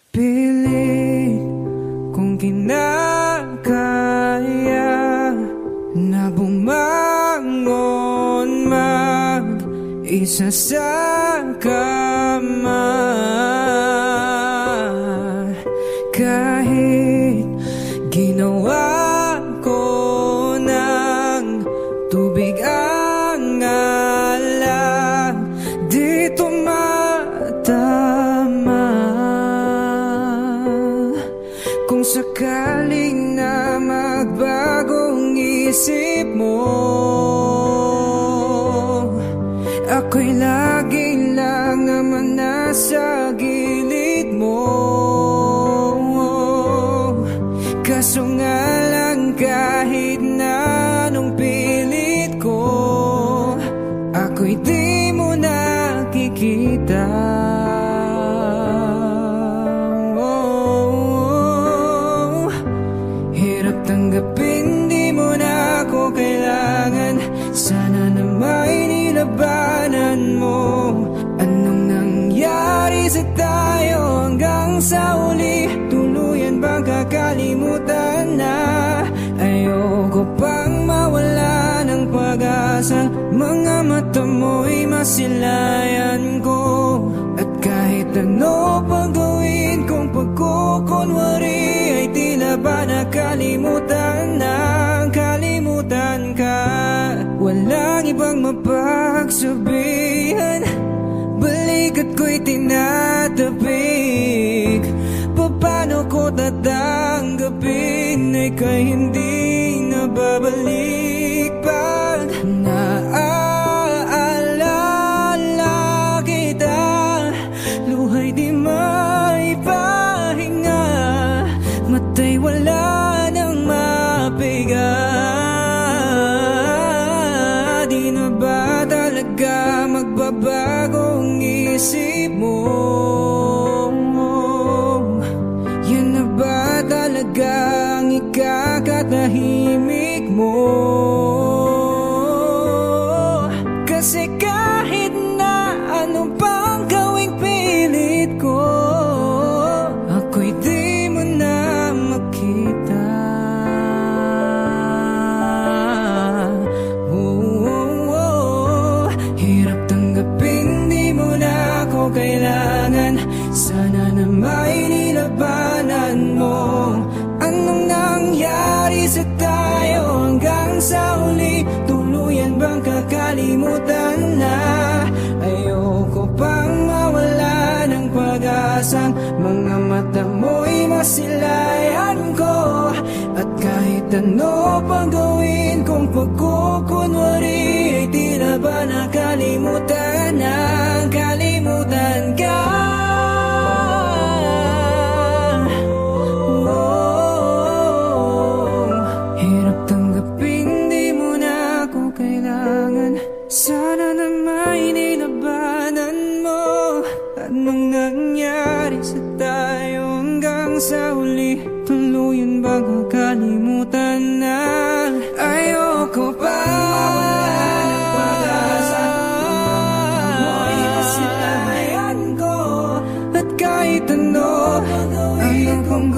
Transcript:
Pilit kong kinakaya na bumangon mag-isa sa kama, kahit ginawa ko ng tubig ang alak, di tumatama. Kung sakaling na magbagong isip mo, ako'y lagi lang naman nasa gilid mo. Kaso nga lang kahit na anong pilit ko, ako'y di mo nakikita. Hirap tanggapin, di mo na ako kailangan. Sana na may nilabanan mo. Anong nangyari sa tayo hanggang sa uli? Tuluyan bang kakalimutan na? Ayoko pang mawala ng pag-asa. Mga mata mo'y masilayan ko. At kahit ano pang gawin kong pagkukunwari, ay tila ba nakalimutan na, kalimutan ka. Walang ibang mapagsabihan, balikat ko'y tinatapik. Paano ko tatanggapin ay kay hindi nababalik? Pag naaalala kita, luhay di maipahinga, matay wala nang mapiga. Di na ba talaga magbabago ang isip mo? Yan na ba talaga ang ikakatahimik mo? Kasi kahit na ano pang gawing pilit ko, ako'y di mo na makita. Hirap tanggapin, di mo na ako kailangan. Sana na may nilabanan mo. Anong nangyari sa tayo hanggang sa uli? Tuluyan bang kakalimutan na? Ayoko pang mawala ng pag-asang mga mata mo'y masilayan ko. At kahit ano pang gawin kong pagkukunwari, ay tila ba nakalimutan na, kalimutan ka. Sana na may nilabanan mo. Anong nangyari sa tayo hanggang sa huli? Tuluyan bang kakalimutan na? Ayoko pa mawala ng pag-asa. Mo'y masilayan ko. At kahit ano, ano kong